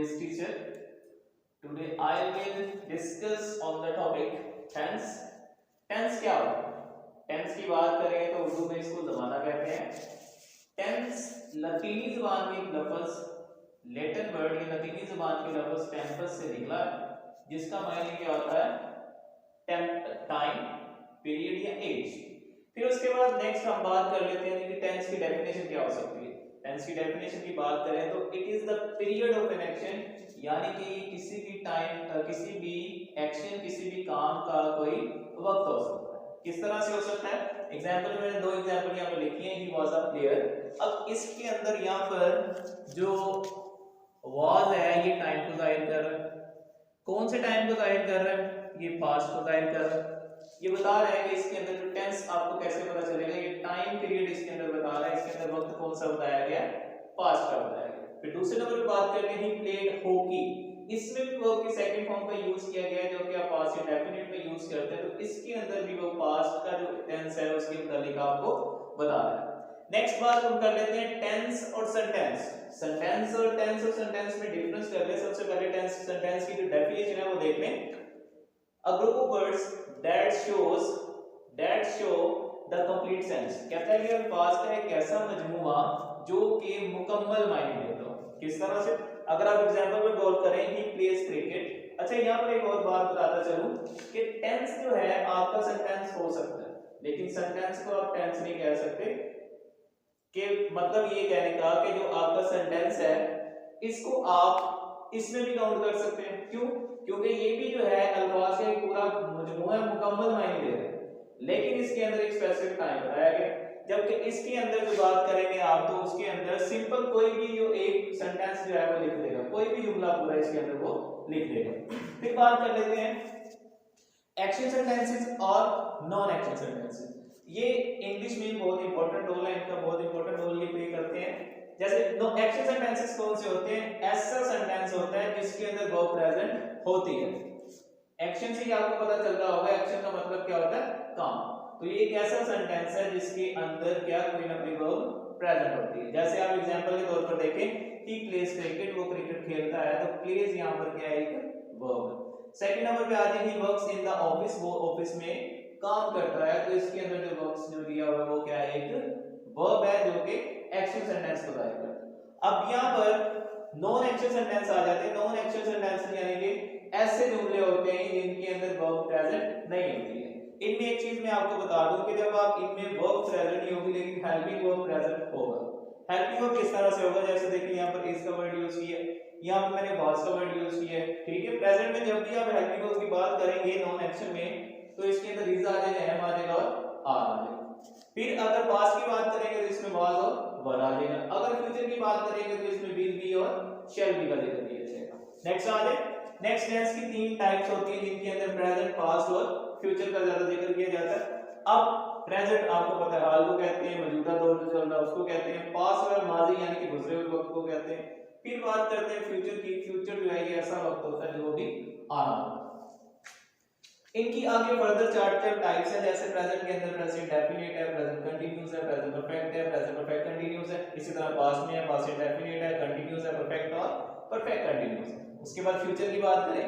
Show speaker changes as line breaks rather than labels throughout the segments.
is teacher. Today I will discuss on the topic tense. Tense क्या होता है? Tense की बात करें तो उर्दू में इसको जमाना कहते हैं। टेंस लतीनी जुबान में एक लफ्ज, लैटिन वर्ड ये लतीनी जुबान के लफ्ज टेम्पस से निकला है, जिसका मायने क्या होता है? टाइम, पीरियड या एज। फिर उसके बाद नेक्स्ट हम बात कर लेते हैं कि टेंस की डेफिनेशन क्या हो सकती है। टेंस की डेफिनेशन की बात करें तो it is the period of an action, यानी कि किसी भी टाइम, किसी भी एक्शन, किसी भी काम का कोई वक्त हो सकता है। किस तरह से हो सकता है? एग्जांपल मैंने दो एग्जांपल यहाँ पे लिखी हैं। He was a player. अब इसके अंदर यहाँ पर जो वाज है ये टाइम को जाहिर कर रहा है। कौन से टाइम को जाहिर कर रहा है? ये पास्ट को जाहिर कर रहा है। ये बता रहा है कि इसके अंदर जो टेंस आपको कैसे पता चलेगा, ये टाइम पीरियड इसके अंदर बता रहा है, इसके अंदर वक्त कौन सा बताया गया? पास्ट का बताया गया। फिर दूसरे नंबर पे बात करते हैं, ही प्लेड हॉकी। इसमें भी वर्ब के सेकंड फॉर्म का यूज किया गया है, जो कि आप पास्ट इंडेफिनिट में यूज करते हैं, तो इसके अंदर भी वो पास्ट का जो टेंस है उसके मुताबिक आपको बता रहा है। नेक्स्ट बात हम कर लेते हैं टेंस और सेंटेंस। सेंटेंस और टेंस और सेंटेंस में डिफरेंस कर ले। सबसे पहले टेंस सेंटेंस की जो डेफिनेशन है वो देख लें। A group of words that show the complete sense। कहता है कि अल्फाज का एक ऐसा मजमूआ जो कि मुकम्मल मायने देता हो। किस तरह से? अगर आप एग्जांपल में गौर करें, he plays cricket। अच्छा, यहाँ पर एक और बात बताता चलूं कि टेंस जो है आपका सेंटेंस हो सकता है, लेकिन सेंटेंस को आप टेंस नहीं कह सकते। कि मतलब ये कहने का कि जो आपका सेंटेंस है इसको आप इसमें भी काउंट कर सकते हैं। क्यों? क्योंकि ये भी जो है अल्फाज का एक पूरा मजमूआ मुकम्मल मायने दे रहा है, लेकिन इसके अंदर एक स्पेसिफिक टाइम बताया गया। जबकि इसके अंदर जो बात करेंगे आप, तो उसके अंदर सिंपल कोई भी जो एक सेंटेंस जो है वो लिख देगा, कोई भी जुमला पूरा इसके अंदर वो लिख देगा। फिर बात कर लेते हैं एक्शन सेंटेंसेस और नॉन एक्शन सेंटेंसेस। ये इंग्लिश में बहुत इंपॉर्टेंट रोल है, इनका बहुत इंपॉर्टेंट रोल ये प्ले करते हैं। जैसे नो एक्शन सेंटेंसेस कौन से होते हैं? ऐसा सेंटेंस होता है जिसके अंदर वर्ब प्रेजेंट होती है। एक्शन से ही आपको पता चल रहा होगा, एक्शन का मतलब क्या होता है? काम। तो ये एक ऐसा सेंटेंस है जिसके अंदर क्या कोई ना कोई वर्ब प्रेजेंट होती है। जैसे आप एग्जांपल के तौर पर देखें, ही प्लेज क्रिकेट, वो क्रिकेट खेलता है, तो प्लेज यहां पर क्या है? एक वर्ब है। सेकंड नंबर पे आ जाए, he works in the office, वो ऑफिस में काम करता है, तो इसके अंदर जो वर्क्स जो दिया हुआ है वो क्या है? एक वर्ब है जो कि एक्शन सेंटेंस को जाहिर करता है। अब यहां पर नॉन एक्शन सेंटेंस आ जाते हैं। नॉन एक्शन सेंटेंस यानी कि ऐसे जुमले होते हैं जिनके अंदर वर्ब प्रेजेंट नहीं होती है। इनमें एक चीज मैं आपको बता दूं कि जब आप इनमें वर्ब प्रेजेंट नहीं होगी लेकिन हेल्पिंग वर्ब प्रेजेंट होगा। हेल्पिंग वर्ब किस तरह से होगा? जैसे देखिए यहाँ पर इज का वर्ड यूज किया है, यहाँ पे मैंने वाज का वर्ड यूज किया है, ठीक है। प्रेजेंट में जब भी आप हेल्पिंग वर्ब की बात करेंगे नॉन एक्शन में, तो इसके अंदर इज आ जाएगा, एम आ जाएगा और आर आ जाएगा। फिर अगर पास्ट की बात करेंगे तो इसमें वाज और वर आ जाएगा। अगर फ्यूचर की बात करेंगे तो इसमें विल बी और शैल बी का जिक्र किया जाएगा। नेक्स्ट आ जाए, नेक्स्ट टेंस की तीन टाइप्स होती है जिनके अंदर प्रेजेंट, पास्ट और फ्यूचर का ज्यादा जिक्र किया जाता है। अब प्रेजेंट आपको पता है, हाल को कहते हैं, मौजूदा दौर जो चल रहा है उसको कहते हैं। पास्ट और माजी यानी कि गुजरे हुए वक्त को कहते हैं। फिर बात करते हैं फ्यूचर की। फ्यूचर जो है ये ऐसा वक्त होता है जो भी आ रहा है। इनकी आगे फर्दर चार्ट टाइप्स है। जैसे प्रेजेंट के अंदर प्रेजेंट डेफिनेट है, प्रेजेंट कंटीन्यूअस है, प्रेजेंट परफेक्ट है, प्रेजेंट परफेक्ट कंटीन्यूअस है। इसी तरह पास्ट में है, पास्ट इंडेफिनिट है, कंटीन्यूअस है, परफेक्ट और परफेक्ट कंटीन्यूअस है। उसके बाद फ्यूचर की बात करें,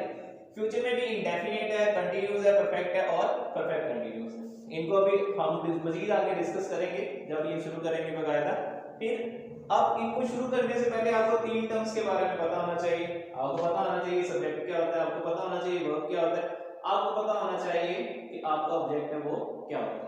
फ्यूचर में भी इंडेफिनिट है, कंटीन्यूअस है, परफेक्ट है और परफेक्ट कंटीन्यूअस है। इनको अभी हम मजीद आगे डिस्कस करेंगे जब ये शुरू करेंगे बकायदा। फिर अब इनको शुरू करने से पहले आपको तीन टर्म्स के बारे में पता होना चाहिए। आपको पता होना चाहिए सब्जेक्ट क्या होता है, आपको पता होना चाहिए वर्ब क्या होता है, आपको पता होना चाहिए कि आपका ऑब्जेक्ट है वो क्या होता है।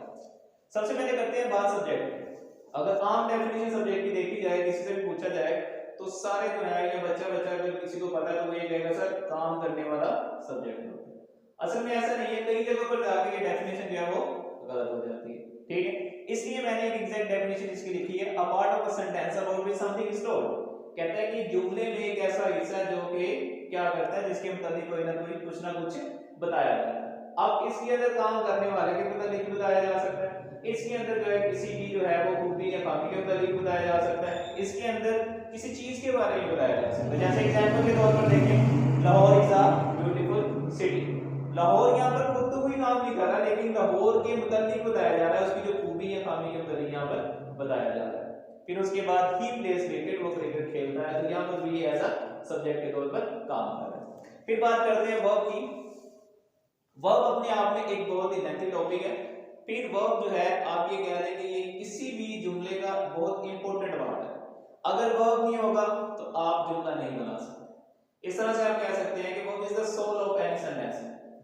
सबसे पहले करते हैं बात सब्जेक्ट। अगर आम डेफिनेशन सब्जेक्ट की देखी जाए, किसी से भी पूछा जाए, तो सारे जो है ये बच्चा अगर किसी को पता है तो वो ये कहेगा सर काम करने वाला सब्जेक्ट होता है। असल में ऐसा नहीं है, कई जगहों पर जाके ये डेफिनेशन जो है वो गलत हो जाती है, ठीक है। इसलिए मैंने एक एग्जैक्ट डेफिनेशन इसकी लिखी है। A part of a sentence about which something is told. कहता है कि जुमले में एक ऐसा हिस्सा जो कि क्या करता है, जिसके मुताबिक कोई ना कोई कुछ ना कुछ बताया जाता है। अब इसके अंदर काम करने वाले के मुताबिक बताया जा सकता है, इसके अंदर जो है किसी की जो है वो खूबी या खामी के मुताबिक बताया जा सकता है, इसके अंदर किसी चीज के बारे में बताया जा सकता है। जैसे एग्जांपल के तौर पर देखें, Lahore is a beautiful city. Lahore यहाँ पर खुद तो कोई काम नहीं कर रहा, लेकिन लाहौर के मुताबिक बताया जा रहा है, उसकी जो खूबी या खामी के मुताबिक यहाँ पर बताया जा रहा है। फिर उसके बाद ही प्लेस क्रिकेट, वो क्रिकेट खेलता है, तो यहाँ पर भी एज अ सब्जेक्ट के तौर पर काम कर रहा है। फिर बात करते हैं वर्ब की। वर्ब अपने आप में एक बहुत ही लेंथी टॉपिक है। फिर वर्ब जो है आप ये कह दें कि ये किसी भी जुमले का बहुत इंपॉर्टेंट पार्ट है। अगर वर्ब नहीं होगा तो आप जुमला नहीं बना सकते। इस तरह से आप कह सकते हैं कि verb is the soul of any sentence.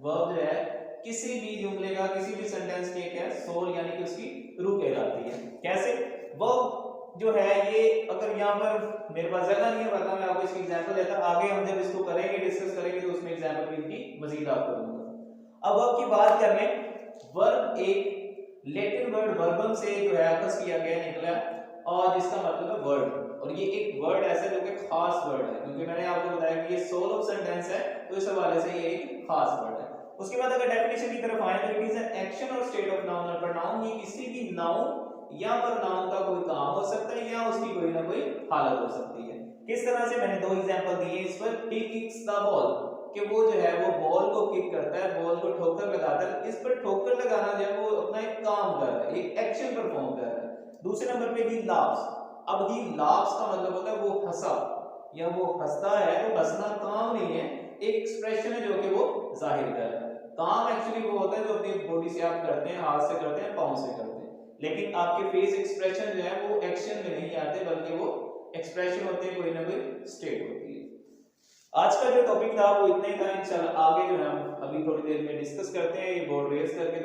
Verb जो है किसी भी जुमले का, किसी भी सेंटेंस की क्या सोल यानी कि उसकी रूह कहलाती है। कैसे? वर्ब जो है ये, अगर यहाँ पर मेरे पास जगह नहीं है वरना मैं आपको इसकी एग्जांपल देता, आगे हम जब इसको करेंगे, डिस्कस करेंगे, तो उसमें एग्जांपल भी इनकी मजीद आपको दूंगा। अब वर्ब की बात कर लें। वर्ब एक लैटिन वर्ड वर्बम से जो है अकस किया गया निकला, और जिसका मतलब है वर्ड। और ये एक वर्ड ऐसा जो कि खास वर्ड है, क्योंकि मैंने आपको बताया कि ये सोल ऑफ सेंटेंस है, तो इस हवाले से ये एक खास वर्ड है। उसके बाद अगर डेफिनेशन की तरफ आए तो इट इज एन एक्शन और स्टेट ऑफ नाउन और प्रोनाउन। ये किसी भी नाउन या प्रोनाउन का कोई काम हो सकता है या उसकी कोई ना कोई हालत हो सकती है। किस तरह से? मैंने दो एग्जांपल दिए इस पर। ही किक्स द बॉल, कि वो जो है वो बॉल को किक करता है, बॉल को ठोकर लगाता है। इस पर ठोकर लगाना जो है वो अपना एक काम कर रहा है, एक एक्शन परफॉर्म कर रहा है। दूसरे नंबर पे ही लाफ्स। अब ही लाफ्स का मतलब होता है वो हंसा या वो हंसता है, तो हंसना काम नहीं है, एक एक्सप्रेशन है जो कि वो जाहिर कर रहा है। काम एक्चुअली वो होता है जो अपनी बॉडी से आप करते हैं, हाथ से करते हैं, पांव से करते हैं, लेकिन आपके फेस एक्सप्रेशन जो है वो एक्शन में नहीं आते, बल्कि वो एक्सप्रेशन होते हैं, कोई ना कोई स्टेट होती है। आज का जो टॉपिक था वो इतना ही था। इंशाल्लाह आगे जो है हम अभी थोड़ी देर में डिस्कस करते हैं। ये बोर्ड रेस करके